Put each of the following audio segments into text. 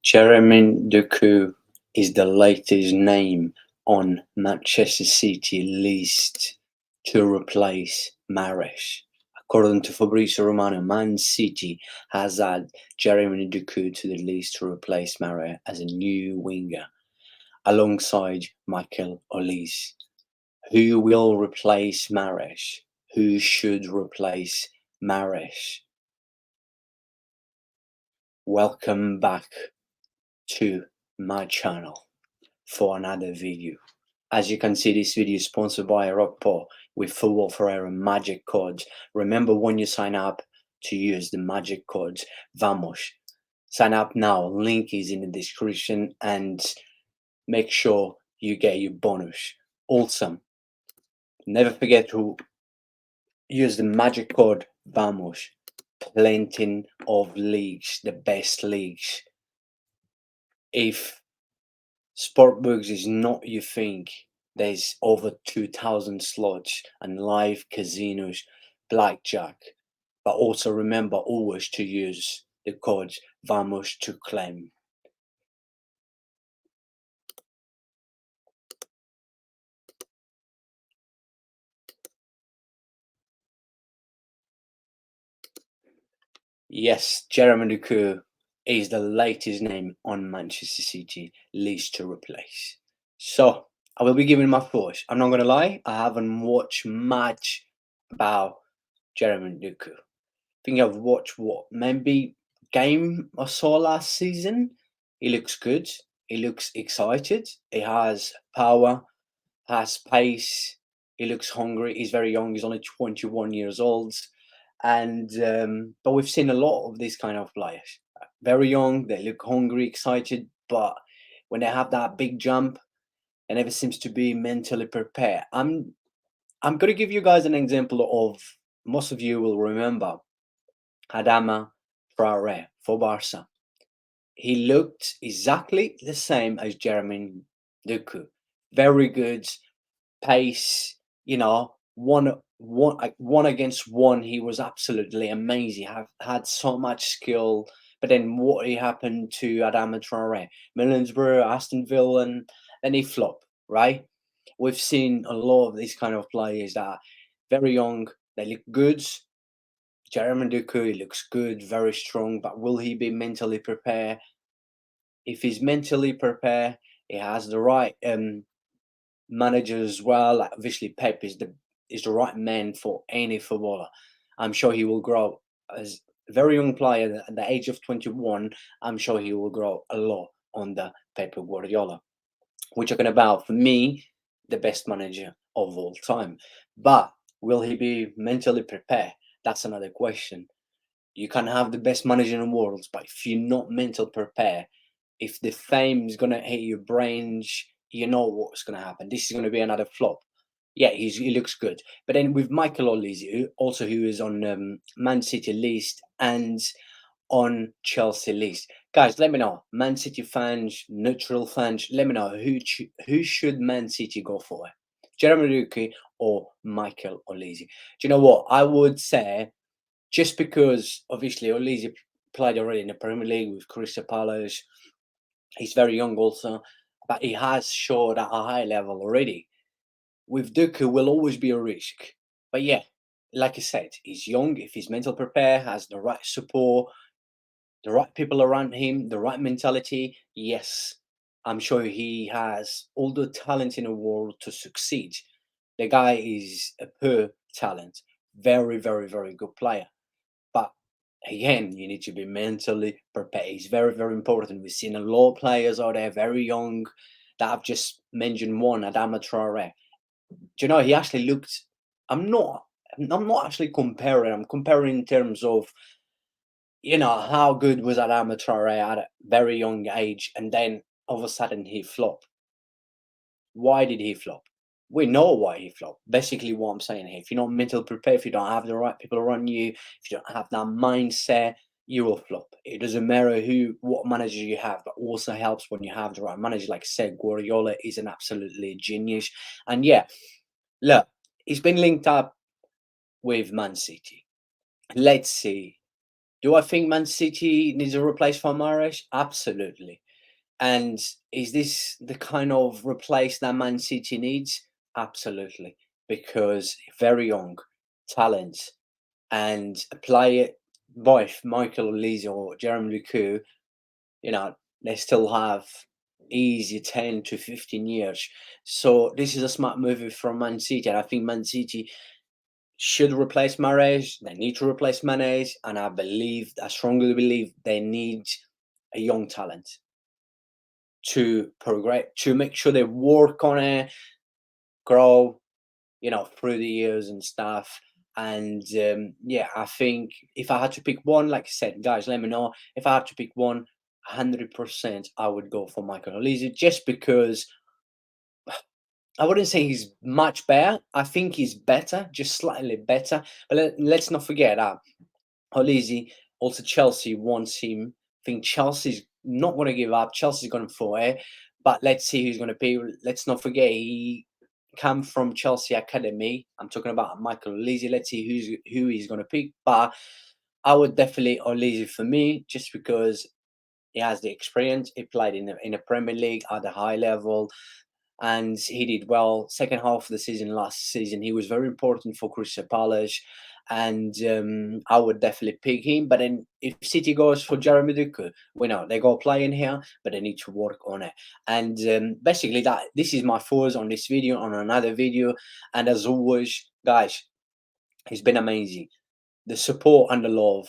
Jeremy Doku is the latest name on Manchester City list to replace Mahrez. According to FABRIZIO Romano, Man City has added Jeremy Doku to the list to replace Mahrez as a new winger, alongside Michael Olise. Who will replace Mahrez? Who should replace Mahrez? Welcome back to my channel for another video. As you can see, this video is sponsored by Rockport with Football Ferreira magic codes. Remember, when you sign up, to use the magic codes VAMOS. Sign up now, link is in the description, and make sure you get your bonus. Also, never forget to use the magic code VAMOS. Plenty of leagues, the best leagues. If Sportbooks is not your thing, there's over 2,000 slots and live casinos, blackjack. But also remember always to use the code VAMOS to claim. Yes, Jeremy Doku is the latest name on Manchester City list to replace. So I will be giving my thoughts. I'm not gonna lie, I haven't watched much about Jeremy Doku. I think I've watched maybe game I saw last season. He looks good. He looks excited. He has power, has pace. He looks hungry. He's very young. He's only 21 years old. And but we've seen a lot of these kind of players. Very young, they look hungry, excited, but when they have that big jump, it never seems to be mentally prepared. I'm gonna give you guys an example of, most of you will remember Adama Traore for Barca. He looked exactly the same as Jeremy Doku. Very good pace, one against one. He was absolutely amazing. Had so much skill. But then what happened to Adama Traore? Middlesbrough, Aston Villa, and then he flopped, right? We've seen a lot of these kind of players that are very young, they look good. Jeremy Doku, he looks good, very strong, but will he be mentally prepared? If he's mentally prepared, he has the right manager as well. Like, obviously, Pep is the right man for any footballer. I'm sure he will grow as a very young player at the age of 21. I'm sure he will grow a lot under Pep Guardiola, which are about, for me, the best manager of all time. But will he be mentally prepared? That's another question. You can have the best manager in the world, but if you're not mentally prepared, if the fame is gonna hit your brains, you know what's gonna happen. This is gonna be another flop. Yeah, he looks good, but then with Michael Olise, who is on Man City list and on Chelsea list, guys, let me know. Man City fans, neutral fans, let me know who should Man City go for, Jeremy Doku or Michael Olise. Do you know what I would say? Just because obviously Olise played already in the Premier League with Crystal Palace, he's very young also, but he has showed at a high level already. With Doku will always be a risk. But yeah, like I said, he's young. If he's mental prepared, has the right support, the right people around him, the right mentality, yes, I'm sure he has all the talent in the world to succeed. The guy is a pure talent. Very, very, very good player. But again, you need to be mentally prepared. It's very, very important. We've seen a lot of players out there, very young, that I've just mentioned one, Adama Traore. Do you know, he actually looked, I'm not, I'm not actually comparing. I'm comparing in terms of, how good was Adama Traore at a very young age, and then all of a sudden he flopped. Why did he flop? We know why he flopped. Basically, what I'm saying here, if you're not mentally prepared, if you don't have the right people around you, if you don't have that mindset, you will flop. It doesn't matter what manager you have, but also helps when you have the right manager. Like I said, Guardiola is an absolutely genius. And yeah, look, he's been linked up with Man City. Let's see. Do I think Man City needs a replace for Mahrez? Absolutely. And is this the kind of replace that Man City needs? Absolutely. Because very young, talent, and a player, both Michael Olise or Jeremy Doku, you know, they still have easy 10 to 15 years. So this is a smart move from Man City. And I think Man City should replace Mahrez. They need to replace Mahrez. And I strongly believe they need a young talent to progress, to make sure they work on it, grow, through the years and stuff. And yeah, I think if I had to pick one, like I said, guys, let me know. If I had to pick one, 100%, I would go for Michael Olise, just because I wouldn't say he's much better. I think he's better, just slightly better. But let's not forget that Olise, also Chelsea wants him. I think Chelsea's not going to give up. Chelsea's going for it. But let's see who's going to pay. Let's not forget he come from Chelsea Academy. I'm talking about Michael Olise. Let's see who he's going to pick. But I would definitely Olise for me, just because he has the experience. He played in the Premier League at a high level, and he did well. Second half of the season last season, he was very important for Crystal Palace, and I would definitely pick him. But then if City goes for Jeremy Doku, we know they go play in here, but they need to work on it. And basically, that this is my thoughts on this video, on another video. And as always, guys, it's been amazing. The support and the love.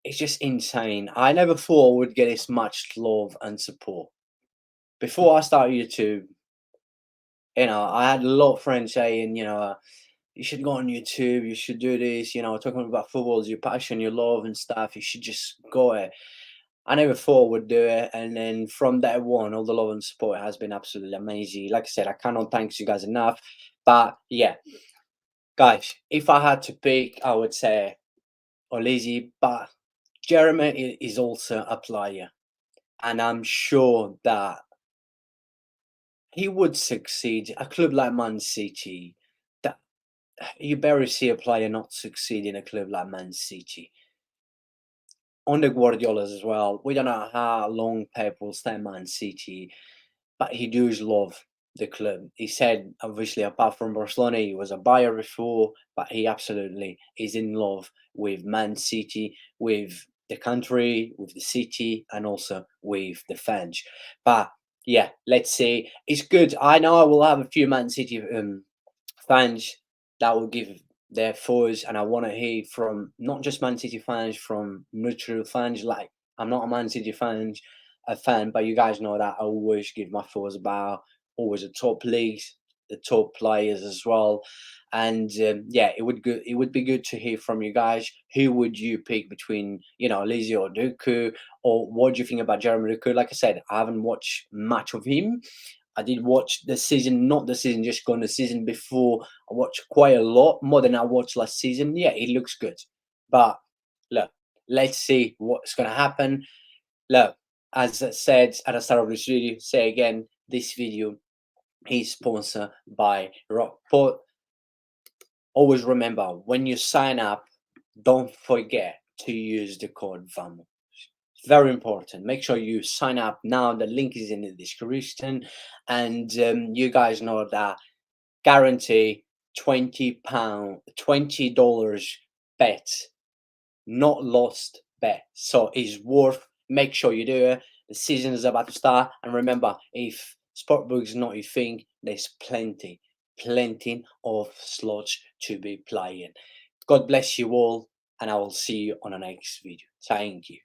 It's just insane. I never thought I would get this much love and support. Before I started YouTube, I had a lot of friends saying, you should go on YouTube, you should do this, talking about football is your passion, your love and stuff, you should just go it. I never thought I would do it. And then from day one, all the love and support has been absolutely amazing. Like I said, I cannot thank you guys enough. But yeah, guys, if I had to pick, I would say Olise, but Jeremy is also a player. And I'm sure that he would succeed. A club like Man City, that you barely see a player not succeed in a club like Man City. On the Guardiolas as well, we don't know how long Pep will stay at Man City, but he does love the club. He said, obviously, apart from Barcelona, he was a buyer before, but he absolutely is in love with Man City, with the country, with the city, and also with the fans. But yeah, let's see. It's good. I know I will have a few Man City fans that will give their thoughts, and I want to hear from not just Man City fans, from neutral fans. Like, I'm not a Man City fan, but you guys know that I always give my thoughts about always the top leagues, the top players as well. And yeah, it would be good to hear from you guys. Who would you pick between Lizzie or Doku, or what do you think about Jeremy Doku? Like I said, I haven't watched much of him. I did watch the season, not the season just gone, the season before. I watched quite a lot more than I watched last season. Yeah, it looks good, but look, let's see what's gonna happen. Look, as I said at the start of this video, say again, this video is sponsored by Rockport. Always remember, when you sign up, don't forget to use the code VAMO. Very important. Make sure you sign up now. The link is in the description, and you guys know that guarantee £20, $20 bet, not lost bet. So it's worth. Make sure you do it. The season is about to start, and remember, if sportbook is not your thing, there's plenty of slots to be playing. God bless you all, and I will see you on the next video. Thank you.